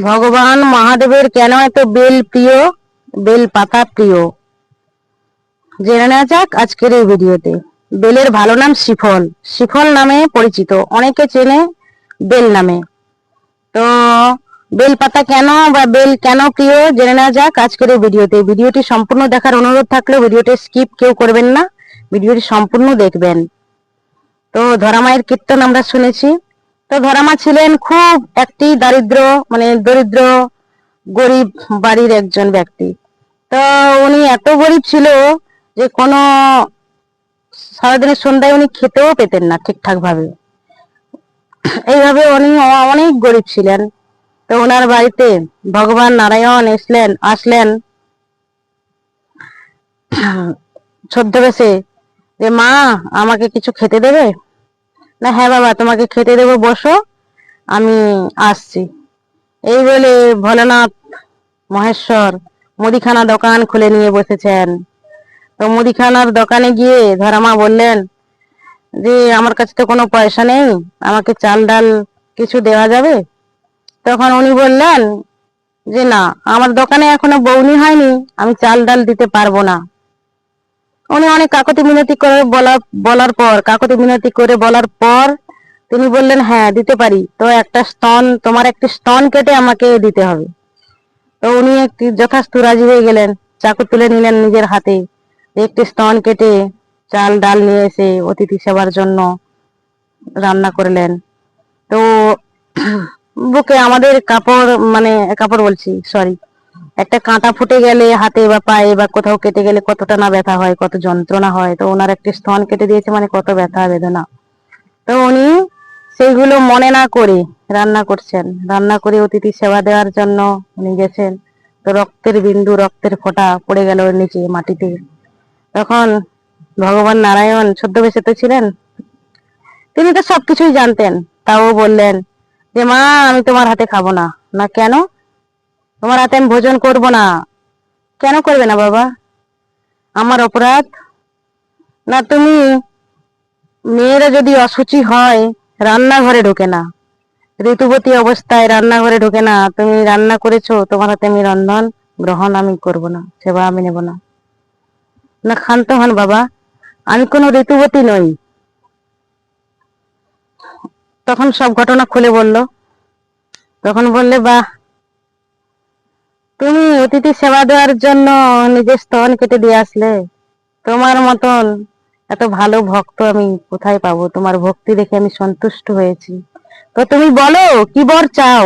ভগবান মহাদেবের কেন এত বেল প্রিয়, বেল পাতা প্রিয়, জেনে নেওয়া যাক আজকের এই ভিডিওতে। বেলের ভালো নাম শিফল, শিফল নামে পরিচিত, অনেকে চেনে বেল নামে। তো বেল পাতা কেন বা বেল কেন প্রিয় জেনে নেওয়া যাক আজকের এই ভিডিওতে। ভিডিওটি সম্পূর্ণ দেখার অনুরোধ থাকলে ভিডিওটি স্কিপ কেউ করবেন না, ভিডিওটি সম্পূর্ণ দেখবেন। তো ধরামায়ের কীর্তন আমরা শুনেছি। তো ধরামা ছিলেন খুব একটি দরিদ্র গরিব বাড়ির একজন ব্যক্তি। তো উনি এত গরিব ছিল যে কোনো সারাদিনের সন্ধ্যায় উনি খেতেও পেতেন না ঠিকঠাক ভাবে। এইভাবে উনি অনেক গরিব ছিলেন। তো ওনার বাড়িতে ভগবান নারায়ণ আসলেন ছদ্মবেশে, যে মা আমাকে কিছু খেতে দেবে? না, হ্যাঁ বাবা তোমাকে খেতে দেবো, বসো আমি আসছি। এই বলে ভোলানাথ মহেশ্বর মুদিখানা দোকান খুলে নিয়ে বসেছেন। তো মুদিখানার দোকানে গিয়ে ধরামা বললেন যে আমার কাছে তো কোনো পয়সা নেই, আমাকে চাল ডাল কিছু দেওয়া যাবে? তখন উনি বললেন যে না, আমার দোকানে এখনো বউনি হয়নি, আমি চাল ডাল দিতে পারবো না। উনি অনেক কাকতি মিনতি করে বলার পর তিনি বললেন হ্যাঁ দিতে পারি, তো তোমার একটি স্তন কেটে আমাকে দিতে হবে। তো উনি যথাস্তু রাজি হয়ে গেলেন, চাকু তুলে নিলেন নিজের হাতে, একটি স্তন কেটে চাল ডাল নিয়ে এসে অতিথি সেবার জন্য রান্না করলেন। তো বুকে আমাদের কাপড় বলছি সরি, একটা কাঁটা ফুটে গেলে হাতে বা পায়ে বা কোথাও কেটে গেলে কতটা না ব্যথা হয়, কত যন্ত্রণা হয়। তো ওনার একটি স্তন কেটে দিয়েছে মানে কত ব্যথা বেদনা। তো উনি সেইগুলো মনে না করে রান্না করছেন, রান্না করে অতিথি সেবা দেওয়ার জন্য উনি গেছেন। তো রক্তের বিন্দু, রক্তের ফোঁটা পড়ে গেল নিচে মাটিতে। তখন ভগবান নারায়ণ ছদ্মবেশে তো ছিলেন, তিনি তো সবকিছুই জানতেন, তাও বললেন যে মা আমি তোমার হাতে খাবো না। না কেন? তোমার হাতে আমি ভোজন করব না। কেন করবে না বাবা? আমার অপরাধ? না, মেয়েরা যদি অসুচি হয় রান্নাঘরে ঢোকে না, ঋতুবতী অবস্থায় রান্নাঘরে ঢোকে না, তুমি রান্না করেছো, তোমার হাতে আমি রন্ধন গ্রহণ আমি করব না, সেবা আমি নেব না। না, ক্ষান্ত হন বাবা, আমি কোনো ঋতুবতী নই। তখন সব ঘটনা খুলে বলল। তখন বললে বাহ, তুমি অতিথি সেবা দেওয়ার জন্য নিজের স্তন কেটে দিয়ে আসলে, তোমার মতন এত ভালো ভক্ত আমি কোথায় পাবো? তোমার ভক্তি দেখে আমি সন্তুষ্ট হয়েছি। তো তুমি বলো কি বর চাও?